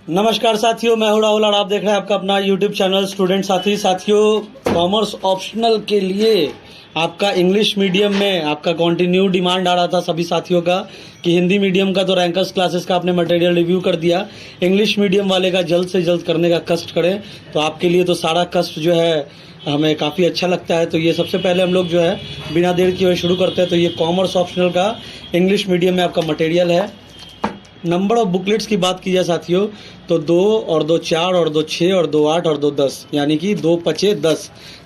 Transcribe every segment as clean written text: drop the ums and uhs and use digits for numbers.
नमस्कार साथियों, मैं हूं राहुल और आप देख रहे हैं आपका अपना यूट्यूब चैनल स्टूडेंट साथी। साथियों, कॉमर्स ऑप्शनल के लिए आपका इंग्लिश मीडियम में आपका कंटिन्यू डिमांड आ रहा था सभी साथियों का कि हिंदी मीडियम का तो रैंकर्स क्लासेस का आपने मटेरियल रिव्यू कर दिया, इंग्लिश मीडियम वाले का जल्द से जल्द करने का कष्ट करें। तो आपके लिए तो सारा कष्ट जो है हमें काफ़ी अच्छा लगता है। तो ये सबसे पहले हम लोग जो है बिना देर किए हुए शुरू करते हैं। तो ये कॉमर्स ऑप्शनल का इंग्लिश मीडियम में आपका मटेरियल है। नंबर ऑफ बुकलेट्स की बात की जाए साथियों तो 2 और 2 4 और 2 6 और 2 8 और 2 10 यानी कि 2 5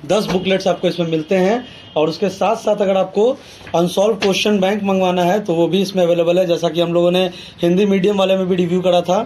10 बुकलेट्स आपको इसमें मिलते हैं। और उसके साथ साथ अगर आपको अनसॉल्व क्वेश्चन बैंक मंगवाना है तो वो भी इसमें अवेलेबल है। जैसा कि हम लोगों ने हिंदी मीडियम वाले में भी रिव्यू करा था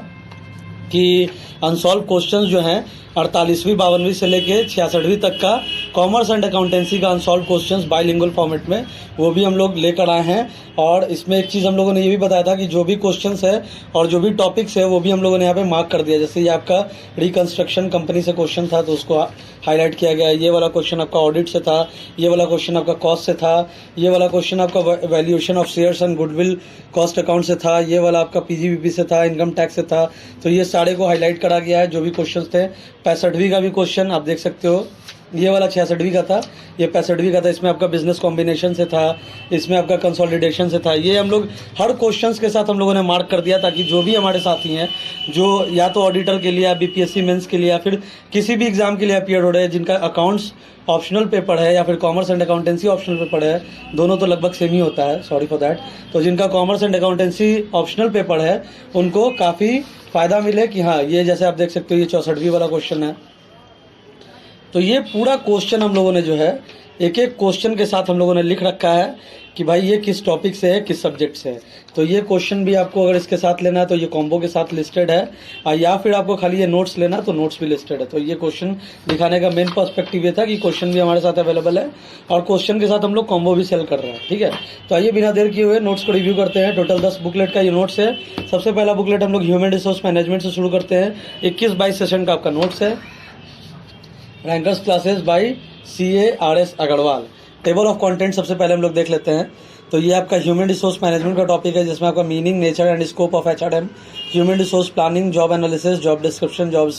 कि अनसॉल्व क्वेश्चंस जो हैं 48वीं 52वीं से लेके 66वीं तक का कॉमर्स एंड अकाउंटेंसी का अनसॉल्व क्वेश्चंस बाइलिंगुअल फॉर्मेट में वो भी हम लोग लेकर आए हैं। और इसमें एक चीज़ हम लोगों ने ये भी बताया था कि जो भी क्वेश्चंस है और जो भी टॉपिक्स है वो भी हम लोगों ने यहाँ पे मार्क कर दिया। जैसे ये आपका रिकंस्ट्रक्शन कंपनी से क्वेश्चन था तो उसको हाईलाइट किया गया। ये वाला क्वेश्चन आपका ऑडिट से था, ये वाला क्वेश्चन आपका कॉस्ट से था, ये वाला क्वेश्चन आपका valuation of shares and goodwill cost account से था, ये वाला आपका पीजीबीपी से था, इनकम टैक्स से था। तो ये सारे को हाईलाइट करा गया है जो भी क्वेश्चन थे। 65वीं का भी क्वेश्चन आप देख सकते हो, ये वाला 66वीं का था, ये 65वीं का था। इसमें आपका बिजनेस कॉम्बिनेशन से था, इसमें आपका कंसोलिडेशन से था। ये हम लोग हर क्वेश्चंस के साथ हम लोगों ने मार्क कर दिया ताकि जो भी हमारे साथी हैं जो या तो ऑडिटर के लिए या बीपीएससी मेंस के लिए या फिर किसी भी एग्जाम के लिए अपीयर हो रहे हैं, जिनका अकाउंट्स ऑप्शनल पेपर है या फिर commerce and accountancy optional paper है, दोनों तो लगभग सेम ही होता है, सॉरी फॉर दैट। तो जिनका commerce and accountancy optional paper है उनको काफ़ी फ़ायदा मिले कि हाँ, ये जैसे आप देख सकते हो ये 64वीं वाला क्वेश्चन है। तो ये पूरा क्वेश्चन हम लोगों ने जो है एक एक क्वेश्चन के साथ हम लोगों ने लिख रखा है कि भाई ये किस टॉपिक से है, किस सब्जेक्ट से है। तो ये क्वेश्चन भी आपको अगर इसके साथ लेना है तो ये कॉम्बो के साथ लिस्टेड है, या फिर आपको खाली ये नोट्स लेना तो नोट्स भी लिस्टेड है। तो ये क्वेश्चन दिखाने का मेन पर्सपेक्टिव ये था कि क्वेश्चन भी हमारे साथ अवेलेबल है और क्वेश्चन के साथ हम लोग कॉम्बो भी सेल कर रहे हैं। ठीक है, तो आइए बिना देर किए हुए नोट्स को रिव्यू करते हैं। टोटल 10 बुकलेट का ये नोट्स है। सबसे पहला बुकलेट हम लोग ह्यूमन रिसोर्स मैनेजमेंट से शुरू करते हैं। 21-22 सेशन का आपका नोट्स है, rankers classes by CA RS Agarwal. Table of content सबसे पहले हम लोग देख लेते हैं। तो ये आपका ह्यूमन रिसोर्स मैनेजमेंट का टॉपिक है जिसमें आपका meaning, nature and scope of HRM, human resource planning, job analysis, job description, job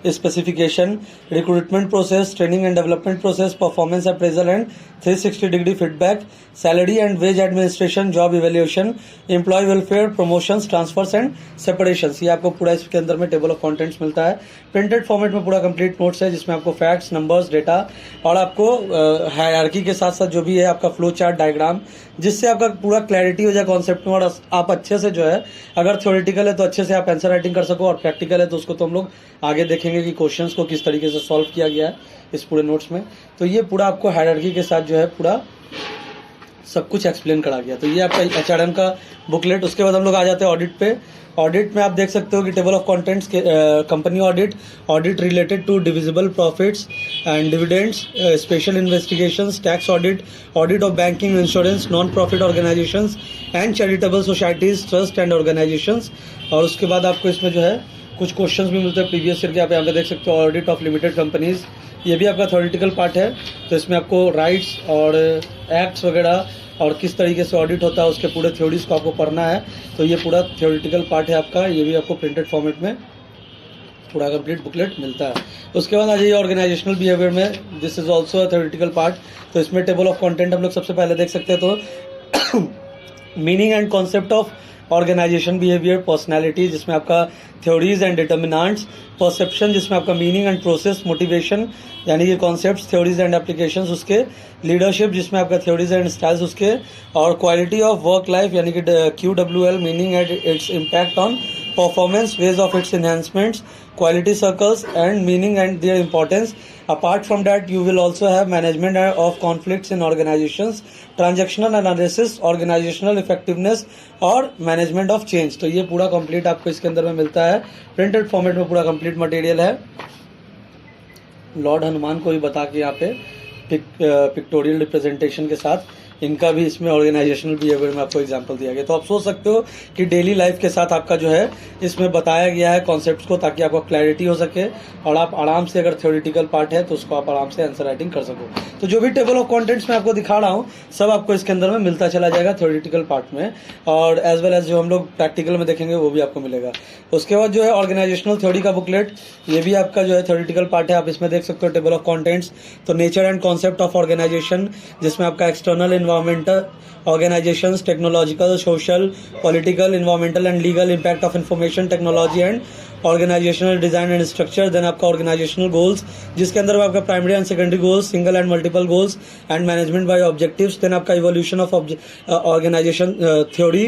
specification, recruitment process, training and development process, performance appraisal and 360 degree feedback, salary and wage administration, job evaluation, employee welfare, promotions, transfers and separations. ये आपको पूरा इसके अंदर में table of contents मिलता है। Printed format में पूरा कंप्लीट नोट्स है जिसमें आपको फैक्ट्स, नंबर्स, डेटा और आपको हायरार्की के साथ साथ जो भी है आपका फ्लो चार्ट डायग्राम, जिससे आपका पूरा क्लैरिटी हो जाए कॉन्सेप्ट में और आप अच्छे से जो है अगर थ्योरेटिकल है तो अच्छे से आप आंसर राइटिंग कर सको और प्रैक्टिकल है तो उसको तो हम लोग आगे देखेंगे कि क्वेश्चंस को किस तरीके से सॉल्व किया गया है इस पूरे नोट्स में। तो ये पूरा आपको हायरार्की के साथ जो है पूरा सब कुछ एक्सप्लेन करा गया। तो ये आपका HRM का बुकलेट। उसके बाद हम लोग आ जाते हैं ऑडिट पे। ऑडिट में आप देख सकते हो कि टेबल ऑफ कंटेंट्स के company audit, audit related to divisible profits and dividends, special investigations, tax audit, audit of banking, insurance, non profit organisations and charitable societies, trust and organisations. और उसके बाद आपको इसमें जो है कुछ क्वेश्चंस भी मिलते हैं प्रीवियस ईयर के। आप यहाँ पे देख सकते हो ऑडिट ऑफ लिमिटेड कंपनीज, ये भी आपका थ्योरेटिकल पार्ट है। तो इसमें आपको राइट्स और एक्ट्स वगैरह और किस तरीके से ऑडिट होता है उसके पूरे थ्योरीज को आपको पढ़ना है। तो ये पूरा थ्योरेटिकल पार्ट है आपका, ये भी आपको प्रिंटेड फॉर्मेट में पूरा कंप्लीट बुकलेट मिलता है। उसके बाद आ जाइए ऑर्गेनाइजेशनल बिहेवियर में, this is also a theoretical part. तो इसमें टेबल ऑफ कंटेंट हम लोग सबसे पहले देख सकते हैं। तो meaning and concept of organisation behaviour, personality जिसमें आपका थ्योरीज एंड डिटर्मिनेंट्स, परसेप्शन जिसमें आपका मीनिंग एंड प्रोसेस, मोटिवेशन यानी कि कॉन्सेप्ट्स, थ्योरीज एंड एप्लीकेशंस उसके, लीडरशिप जिसमें आपका थ्योरीज एंड स्टाइल्स उसके, और क्वालिटी ऑफ वर्क लाइफ यानी कि QWL, meaning and its impact on performance, ways of its enhancements, quality circles and meaning and their importance. Apart from that, you will also have management of conflicts in organizations, transactional analysis, organizational effectiveness और management of change। तो ये पूरा complete आपको इसके अंदर में मिलता है। प्रिंटेड फॉर्मेट में पूरा कंप्लीट मटेरियल है। लॉर्ड हनुमान को भी बता के यहाँ पे पिक्टोरियल रिप्रेजेंटेशन के साथ इनका भी इसमें ऑर्गेनाइजेशनल बिहेवियर में आपको एग्जांपल दिया गया। तो आप सोच सकते हो कि डेली लाइफ के साथ आपका जो है इसमें बताया गया है कॉन्सेप्ट्स को, ताकि आपको क्लैरिटी हो सके और आप आराम से, अगर थ्योरेटिकल पार्ट है तो उसको आप आराम से आंसर राइटिंग कर सको। तो जो भी टेबल ऑफ कॉन्टेंट्स मैं आपको दिखा रहा हूँ सब आपको इसके अंदर में मिलता चला जाएगा थ्योरेटिकल पार्ट में, और एज वेल एज जो हम लोग प्रैक्टिकल में देखेंगे वो भी आपको मिलेगा। उसके बाद जो है ऑर्गेनाइजेशनल थ्योरी का बुकलेट, ये भी आपका जो है थ्योरेटिकल पार्ट है। आप इसमें देख सकते हो टेबल ऑफ कॉन्टेंट्स, तो nature and concept of organisation, जिसमें आपका external environmental organizations, technological, social, political, environmental and legal impact of information technology and organizational design and structure। then आपका organizational goals, जिसके अंदर आपका primary and secondary goals, single and multiple goals and management by objectives। then आपका evolution of organization theory,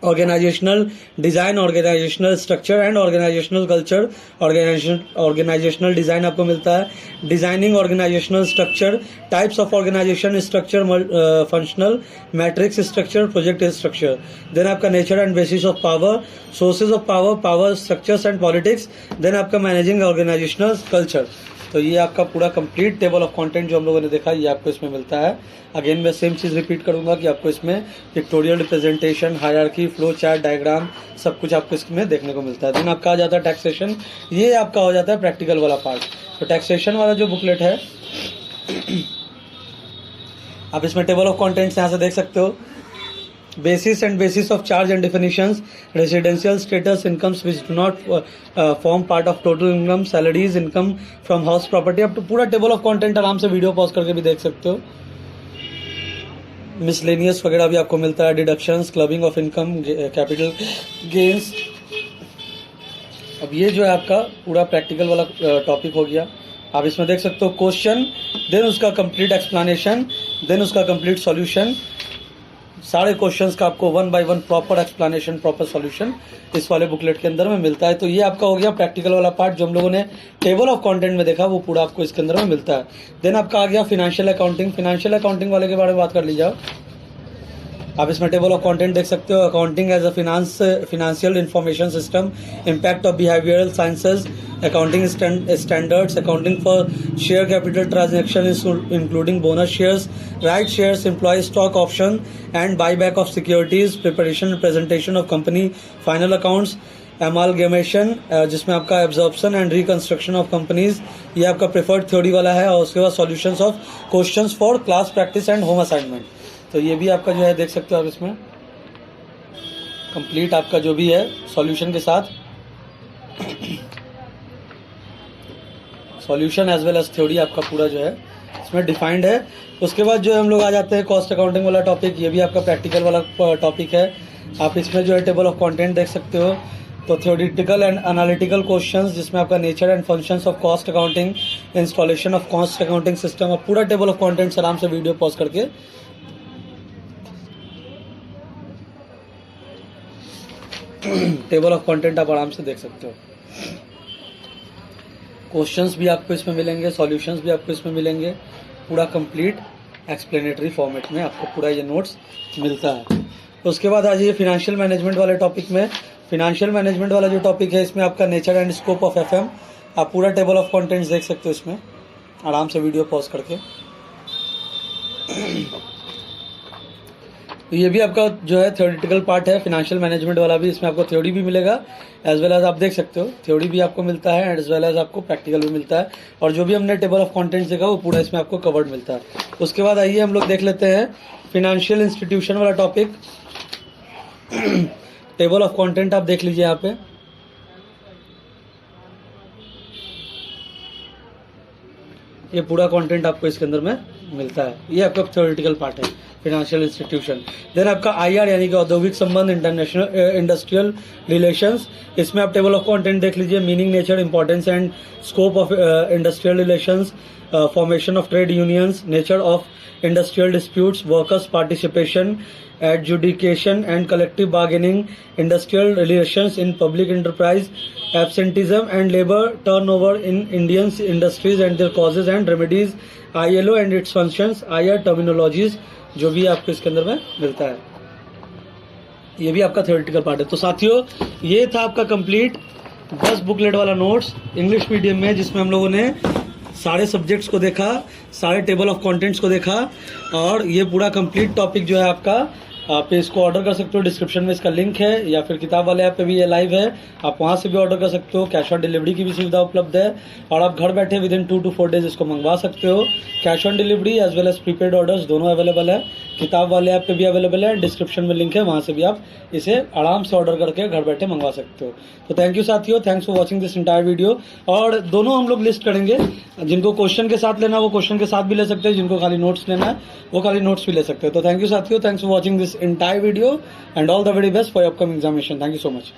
organizational design, organizational structure and organizational culture. Organizational design आपको मिलता है, designing organizational structure, types of organization structure, functional matrix structure, project structure. Then आपका nature and basis of power, sources of power, power structures and politics. Then आपका managing organizational culture. तो ये आपका पूरा complete table of content जो हम लोगों ने देखा ये आपको इसमें मिलता है। अगेन मैं सेम चीज़ रिपीट करूंगा कि आपको इसमें pictorial representation, hierarchy, flow chart, diagram सब कुछ आपको इसमें देखने को मिलता है। देन आपका आ जाता है टैक्सेशन, ये आपका हो जाता है प्रैक्टिकल वाला पार्ट। तो टैक्सेशन वाला जो बुकलेट है आप इसमें टेबल ऑफ कॉन्टेंट्स यहाँ से देख सकते हो। basis and basis of charge and definitions, residential status, incomes which do not form part of total income, salaries, income from house property। अब तो पूरा टेबल ऑफ कंटेंट आराम से वीडियो पॉज करके भी देख सकते हो। मिसलेनियस वगैरह भी आपको मिलता है, deductions, clubbing of income, capital gains. अब ये जो है आपका पूरा प्रैक्टिकल वाला टॉपिक हो गया। आप इसमें देख सकते हो क्वेश्चन, देन उसका कंप्लीट एक्सप्लेनेशन, देन उसका कंप्लीट सॉल्यूशन। सारे क्वेश्चंस का आपको 1 by 1 proper explanation, proper solution इस वाले बुकलेट के अंदर में मिलता है। तो ये आपका हो गया प्रैक्टिकल वाला पार्ट जो हम लोगों ने टेबल ऑफ कंटेंट में देखा, वो पूरा आपको इसके अंदर में मिलता है। देन आपका आ गया फाइनेंशियल अकाउंटिंग। फाइनेंशियल अकाउंटिंग वाले के बारे में बात कर लीजिए। आप इसमें टेबल ऑफ कंटेंट देख सकते हो। Accounting as a financial information system, impact of behavioural sciences, accounting standards, accounting for share capital transaction including bonus shares, right shares, employee stock option and buyback of securities, preparation and presentation of company final accounts, amalgamation जिसमें आपका absorption and reconstruction of companies, ये आपका preferred theory वाला है। और उसके बाद solutions of questions for class practice and home assignment। तो ये भी आपका जो है देख सकते हो आप इसमें कंप्लीट आपका जो भी है सॉल्यूशन के साथ, solution as well as theory आपका पूरा जो है इसमें डिफाइंड है। उसके बाद जो है हम लोग आ जाते हैं कॉस्ट अकाउंटिंग वाला टॉपिक। ये भी आपका प्रैक्टिकल वाला टॉपिक है। आप इसमें जो है टेबल ऑफ कंटेंट देख सकते हो। तो थ्योरेटिकल एंड एनालिटिकल क्वेश्चंस जिसमें आपका nature and functions of cost accounting, installation of cost accounting system. आप पूरा टेबल ऑफ कंटेंट्स आराम से वीडियो पॉज करके टेबल ऑफ कंटेंट आप आराम से देख सकते हो। क्वेश्चंस भी आपको इसमें मिलेंगे, सॉल्यूशंस भी आपको इसमें मिलेंगे, पूरा कंप्लीट एक्सप्लेनेटरी फॉर्मेट में आपको पूरा ये नोट्स मिलता है। तो उसके बाद आ जाइए फाइनेंशियल मैनेजमेंट वाले टॉपिक में। फाइनेंशियल मैनेजमेंट वाला जो टॉपिक है इसमें आपका nature and scope of FM, आप पूरा टेबल ऑफ कंटेंट्स देख सकते हो इसमें आराम से वीडियो पॉज करके। तो ये भी आपका जो है थ्योरेटिकल पार्ट है फाइनेंशियल मैनेजमेंट वाला भी। इसमें आपको थ्योरी भी मिलेगा एज वेल एज आप देख सकते हो, थ्योरी भी आपको मिलता है एज वेल एज आपको प्रैक्टिकल भी मिलता है। और जो भी हमने टेबल ऑफ कंटेंट्स देखा वो पूरा इसमें आपको कवर्ड मिलता है। उसके बाद आइए हम लोग देख लेते हैं फाइनेंशियल इंस्टीट्यूशन वाला टॉपिक। टेबल ऑफ कंटेंट आप देख लीजिए यहाँ पे। ये पूरा कंटेंट आपको इसके अंदर में मिलता है। ये आपका थ्योरेटिकल पार्ट है फाइनेंशियल इंस्टीट्यूशन। देन आपका आईआर यानी कि औद्योगिक संबंध, इंटरनेशनल इंडस्ट्रियल रिलेशंस। इसमें आप टेबल ऑफ कंटेंट देख लीजिए। Meaning, nature, importance and scope of industrial relations, formation of trade unions, nature of industrial disputes, workers participation, adjudication and collective bargaining, industrial relations in public enterprise, absenteeism and labor turnover in Indian industries and their causes and remedies, ILO and its functions, IR terminologies, जो भी आपको इसके अंदर में मिलता है। ये भी आपका थ्योरेटिकल पार्ट है। तो साथियों ये था आपका कंप्लीट 10 बुकलेट वाला नोट्स इंग्लिश मीडियम में, जिसमें हम लोगों ने सारे सब्जेक्ट्स को देखा, सारे टेबल ऑफ कंटेंट्स को देखा, और ये पूरा कंप्लीट टॉपिक जो है आपका, आप इसको ऑर्डर कर सकते हो। डिस्क्रिप्शन में इसका लिंक है, या फिर किताब वाले ऐप पे भी ये लाइव है, आप वहाँ से भी ऑर्डर कर सकते हो। कैश ऑन डिलीवरी की भी सुविधा उपलब्ध है, और आप घर बैठे विद इन 2 to 4 डेज इसको मंगवा सकते हो। Cash on delivery as well as prepaid orders दोनों अवेलेबल है। किताब वाले ऐप पे भी अवेलेबल है, डिस्क्रिप्शन में लिंक है, वहाँ से भी आप इसे आराम से ऑर्डर करके घर बैठे मंगवा सकते हो। तो थैंक यू साथियों, thanks for watching this entire video. और दोनों हम लोग लिस्ट करेंगे, जिनको क्वेश्चन के साथ लेना वो क्वेश्चन के साथ भी ले सकते हैं, जिनको खाली नोट्स लेना है वो खाली नोट्स भी ले सकते हैं। तो थैंक यू साथियों, thanks for watching this entire video, and all the very best for your upcoming examination. Thank you so much.